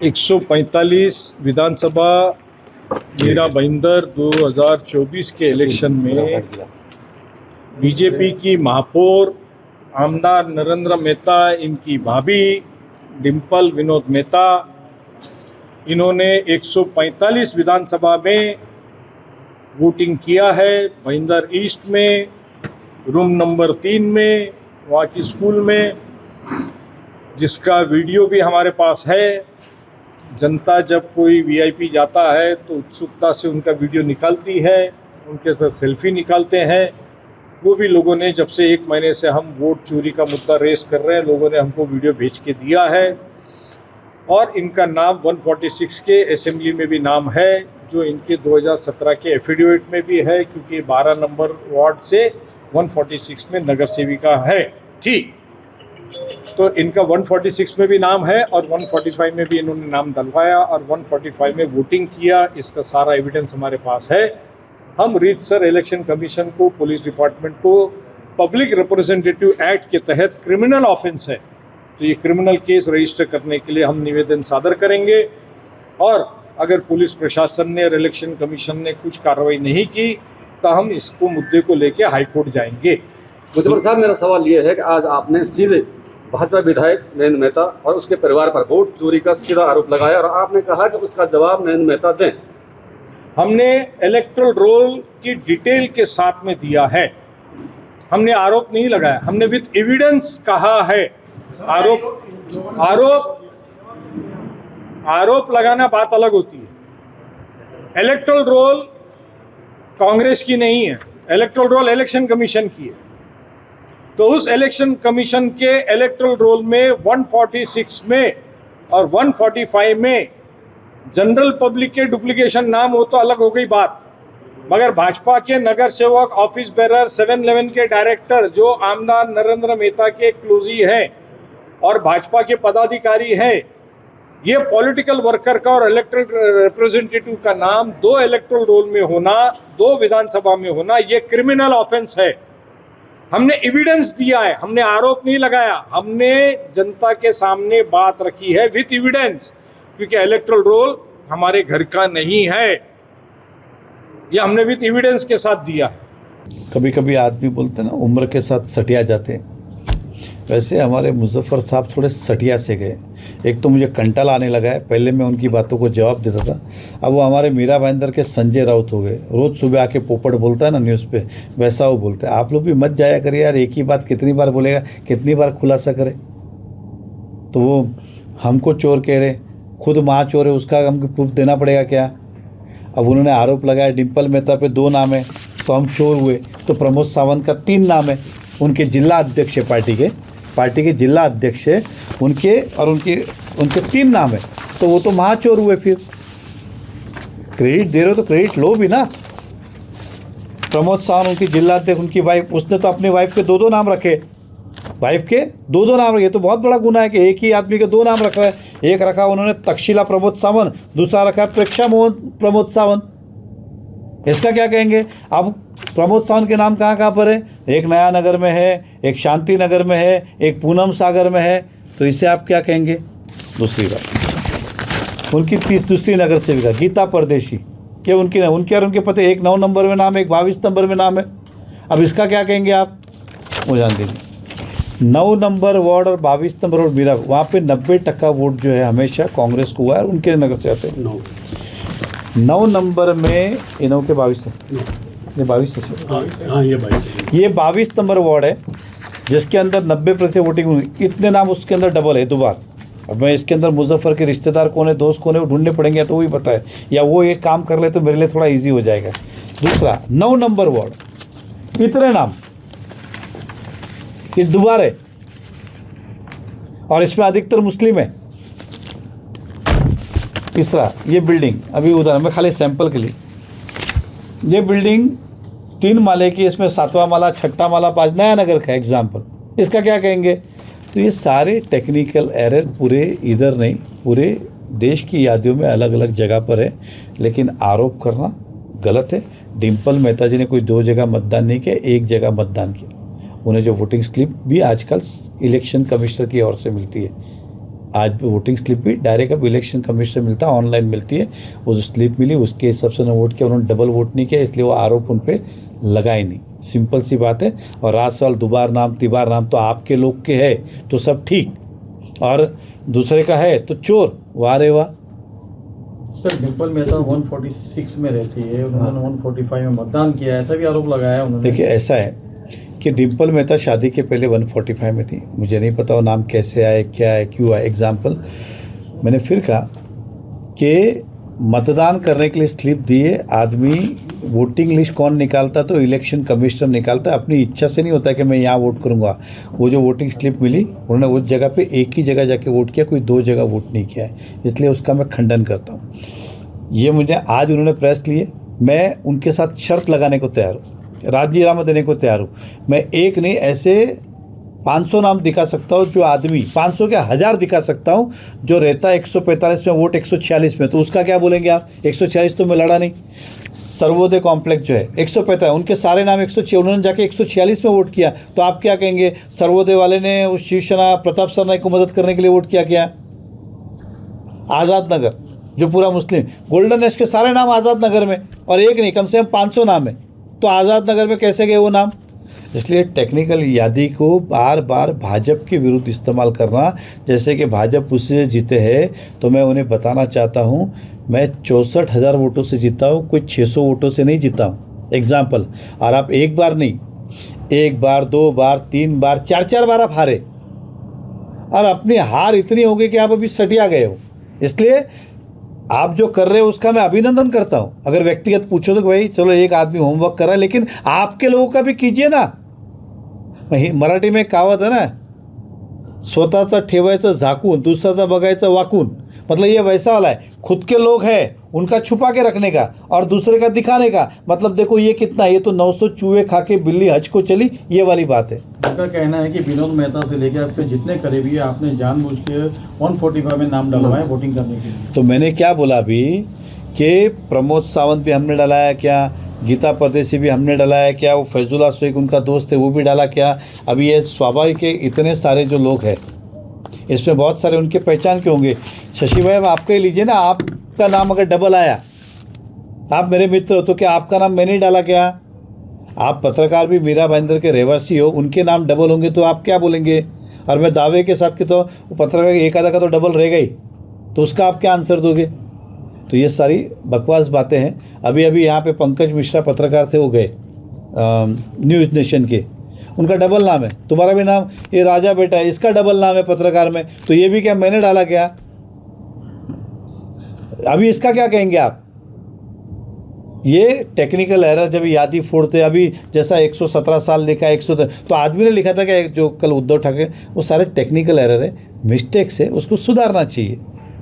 145 विधानसभा मीरा भाईंदर 2024 के इलेक्शन में बीजेपी की महापौर आमदार नरेंद्र मेहता, इनकी भाभी डिम्पल विनोद मेहता, इन्होंने 145 विधानसभा में वोटिंग किया है। भाईंदर ईस्ट में, रूम नंबर 3 में, वहाँ की स्कूल में, जिसका वीडियो भी हमारे पास है। जनता जब कोई वीआईपी जाता है तो उत्सुकता से उनका वीडियो निकालती है, उनके साथ सेल्फी निकालते हैं। वो भी लोगों ने, जब से 1 महीने से हम वोट चोरी का मुद्दा रेस कर रहे हैं, लोगों ने हमको वीडियो भेज के दिया है। और इनका नाम 146 के असेंबली में भी नाम है, जो इनके 2017 के एफिडेविट में भी है, क्योंकि 12 नंबर वार्ड से 146 में नगर सेविका है। ठीक, तो इनका 146 में भी नाम है और 145 में भी इन्होंने नाम डलवाया और 145 में वोटिंग किया। इसका सारा एविडेंस हमारे पास है। हम रीतसर इलेक्शन कमीशन को, पुलिस डिपार्टमेंट को पब्लिक रिप्रेजेंटेटिव एक्ट के तहत क्रिमिनल ऑफेंस है, तो ये क्रिमिनल केस रजिस्टर करने के लिए हम निवेदन सादर करेंगे। और अगर पुलिस प्रशासन ने और इलेक्शन कमीशन ने कुछ कार्रवाई नहीं की तो हम इसको मुद्दे को लेकर हाईकोर्ट जाएंगे। मुजफ्फर साहब, मेरा सवाल ये है कि आज आपने सीधे भाजपा विधायक नरेंद्र मेहता और उसके परिवार पर वोट चोरी का सीधा आरोप लगाया और आपने कहा कि उसका जवाब नरेंद्र मेहता दें। हमने इलेक्टोरल रोल की डिटेल के साथ में दिया है। हमने आरोप नहीं लगाया, हमने विद एविडेंस कहा है। आरोप लगाना बात अलग होती है। इलेक्टोरल रोल कांग्रेस की नहीं है, इलेक्टोरल रोल इलेक्शन कमीशन की है। तो उस इलेक्शन कमीशन के इलेक्टोरल रोल में 146 में और 145 में जनरल पब्लिक के डुप्लीकेशन नाम हो तो अलग हो गई बात, मगर भाजपा के नगर सेवक, ऑफिस बेरर, 7-Eleven के डायरेक्टर जो आमदार नरेंद्र मेहता के क्लोजी हैं और भाजपा के पदाधिकारी हैं, ये पॉलिटिकल वर्कर का और इलेक्टोरल रिप्रेजेंटेटिव का नाम 2 इलेक्टोरल रोल में होना, 2 विधानसभा में होना, ये क्रिमिनल ऑफेंस है। हमने एविडेंस दिया है, हमने आरोप नहीं लगाया, हमने जनता के सामने बात रखी है विथ एविडेंस, क्योंकि इलेक्टोरल रोल हमारे घर का नहीं है, ये हमने विथ एविडेंस के साथ दिया है। कभी कभी आदमी बोलते हैं ना, उम्र के साथ सटिया जाते हैं, वैसे हमारे मुजफ्फर साहब थोड़े सटिया से गए। एक तो मुझे कंटल आने लगा है, पहले मैं उनकी बातों को जवाब देता था, अब वो हमारे मीरा भाईंदर के संजय राउत हो गए। रोज़ सुबह आके पोपट बोलता है ना न्यूज़ पे, वैसा वो बोलते हैं। आप लोग भी मत जाया करिए यार, एक ही बात कितनी बार बोलेगा, कितनी बार खुलासा करे। तो वो हमको चोर कह रहे, खुद माँ चोर है, उसका हमको प्रूफ देना पड़ेगा क्या? अब उन्होंने आरोप लगाया डिम्पल मेहता पे 2 नाम है तो हम चोर हुए, तो प्रमोद सावंत का 3 नाम है, उनके जिला अध्यक्ष है, पार्टी के जिला अध्यक्ष है उनके, और उनके 3 नाम है, तो वो तो महाचोर हुए। फिर क्रेडिट दे रहे हो तो क्रेडिट लो भी ना। प्रमोद सावंत उनकी जिला अध्यक्ष, उनकी वाइफ, उसने तो अपनी वाइफ के 2-2 नाम रखे, वाइफ के 2-2 नाम रखे। तो बहुत बड़ा गुना है कि एक ही आदमी के 2 नाम रखा है। एक रखा उन्होंने तक्षशिला प्रमोद सावंत, दूसरा रखा प्रेक्षा मोहन प्रमोद सावंत। इसका क्या कहेंगे? अब प्रमोद सावंत के नाम कहाँ कहाँ पर है? एक नया नगर में है, एक शांति नगर में है, एक पूनम सागर में है, तो इसे आप क्या कहेंगे? दूसरी बात, उनकी दूसरी नगर सेविका गीता परदेशी, क्या उनकी और उनके पति, एक 9 नंबर में नाम है, एक 22 नंबर में नाम है। अब इसका क्या कहेंगे आप? वो जान दीजिए। 9 नंबर वार्ड और 22 नंबर वार्ड मीरा, वहाँ पे 90% वोट जो है हमेशा कांग्रेस को हुआ है, उनके नगर से आते हैं। 9 नंबर में इन्हों के 22 ये 22 हाँ, ये 22 नंबर वार्ड है, जिसके अंदर 90% वोटिंग हुई। इतने नाम उसके अंदर डबल है 2 बार। अब मैं इसके अंदर मुजफ्फर के रिश्तेदार कौन है, दोस्त कौन है, वो ढूंढने पड़ेंगे, तो वही पता है, या वो एक काम कर ले तो मेरे लिए थोड़ा ईजी हो जाएगा। दूसरा 9 नंबर वार्ड, इतने नाम, ये दोबारा है और इसमें अधिकतर मुस्लिम है। तीसरा, ये बिल्डिंग अभी उधर, मैं खाली सैंपल के लिए, ये बिल्डिंग 3 माले की, इसमें 7वां माला, 6ठा माला, 5 नया नगर का एग्जाम्पल, इसका क्या कहेंगे? तो ये सारे टेक्निकल एरर पूरे इधर नहीं, पूरे देश की यादियों में अलग अलग जगह पर है, लेकिन आरोप करना गलत है। डिम्पल मेहता जी ने कोई 2 जगह मतदान नहीं किया, 1 जगह मतदान किया। उन्हें जो वोटिंग स्लिप भी आजकल इलेक्शन कमिश्नर की ओर से मिलती है, आज वोटिंग स्लिप भी डायरेक्ट अब इलेक्शन कमीशन मिलता है, ऑनलाइन मिलती है। वो जो स्लिप मिली उसके हिसाब से उन्होंने वोट किया, उन्होंने डबल वोट नहीं किया, इसलिए वो आरोप उन पर लगा ही नहीं। सिंपल सी बात है। और रात साल दुबार नाम तिबार नाम तो आपके लोग के है तो सब ठीक, और दूसरे का है तो चोर। वाह रे वाह। सर डिम्पल मेहता 146 में रहती है, उन्होंने 145 में मतदान किया, ऐसा भी आरोप लगाया उन्होंने। देखिए ऐसा है कि डिम्पल मेहता शादी के पहले 145 में थी। मुझे नहीं पता वो नाम कैसे आए, क्या है, क्यों आए। एग्जाम्पल मैंने फिर कहा कि मतदान करने के लिए स्लिप दिए आदमी, वोटिंग लिस्ट कौन निकालता तो इलेक्शन कमिश्नर निकालता, अपनी इच्छा से नहीं होता कि मैं यहाँ वोट करूँगा। वो जो वोटिंग स्लिप मिली उन्होंने उस जगह पे एक ही जगह जाके वोट किया, कोई दो जगह वोट नहीं किया है, इसलिए उसका मैं खंडन करता हूँ। ये मुझे आज उन्होंने प्रेस लिए, मैं उनके साथ शर्त लगाने को तैयार हूँ, राजीनामा देने को तैयार हूँ। मैं एक नहीं ऐसे 500 नाम दिखा सकता हूँ जो आदमी, 500 क्या 1000 दिखा सकता हूँ जो रहता है 145 में, वोट 146 में, तो उसका क्या बोलेंगे आप? 146 तो मैं लड़ा नहीं। सर्वोदय कॉम्प्लेक्स जो है 145, उनके सारे नाम 106, उन्होंने जाके 146 में वोट किया, तो आप क्या कहेंगे? सर्वोदय वाले ने उस शिवसेना प्रताप सरनाईक को मदद करने के लिए वोट किया क्या? आज़ाद नगर जो पूरा मुस्लिम, गोल्डन एज के सारे नाम आज़ाद नगर में, और एक नहीं कम से कम 500 नाम है, तो आज़ाद नगर में कैसे गए वो नाम? इसलिए टेक्निकल यादी को बार बार भाजपा के विरुद्ध इस्तेमाल करना, जैसे कि भाजपा उससे जीते हैं, तो मैं उन्हें बताना चाहता हूँ मैं 64,000 वोटों से जीता हूँ, कोई 600 वोटों से नहीं जीता हूँ। एग्जाम्पल, और आप एक बार नहीं, एक बार, दो बार, तीन बार, चार बार आप हारे, और अपनी हार इतनी हो गई कि आप अभी सटिया गए हो। इसलिए आप जो कर रहे हो उसका मैं अभिनंदन करता हूँ। अगर व्यक्तिगत पूछो तो भाई चलो एक आदमी होमवर्क कर रहा है, लेकिन आपके लोगों का भी कीजिए ना। मराठी में कहावत है ना, स्वतःचा ठेवायचं झाकून दुसऱ्याचा बघायचं वाकून, मतलब ये वैसा वाला है, खुद के लोग हैं उनका छुपा के रखने का और दूसरे का दिखाने का। मतलब देखो ये कितना, ये तो 900 चूहे खा के बिल्ली हज को चली, ये वाली बात है। उनका कहना है कि विनोद मेहता से लेकर आपके जितने करीबी है आपने जानबूझ के 145 में नाम डलवाए वोटिंग करने के लिए। तो मैंने क्या बोला अभी कि प्रमोद सावंत भी हमने डलाया क्या, गीता परदेसी भी हमने डलाया क्या, वो फैजुल्ला शेख उनका दोस्त है वो भी डाला क्या? अभी ये स्वाभाविक है, इतने सारे जो लोग हैं इसमें बहुत सारे उनके पहचान के होंगे। शशि भाई आपका ही लीजिए ना, आपका नाम अगर डबल आया, आप मेरे मित्र हो, तो क्या आपका नाम मैंने ही डाला क्या? आप पत्रकार भी मीरा भाईंदर के रहवासी हो, उनके नाम डबल होंगे तो आप क्या बोलेंगे? और मैं दावे के साथ कि तो पत्रकार एक आधा का तो डबल रहेगा ही, तो उसका आप क्या आंसर दोगे? तो ये सारी बकवास बातें हैं। अभी अभी यहाँ पे पंकज मिश्रा पत्रकार थे, वो गए न्यूज़ नेशन के, उनका डबल नाम है, तुम्हारा भी नाम ये राजा बेटा है, इसका डबल नाम है पत्रकार में, तो ये भी क्या मैंने डाला क्या? अभी इसका क्या कहेंगे आप? ये टेक्निकल एरर जब यादी फोड़ते, अभी जैसा 117 साल लिखा है 100, तो आदमी ने लिखा था कि जो कल उद्धव ठाकरे, वो सारे टेक्निकल एरर है, मिस्टेक्स है, उसको सुधारना चाहिए।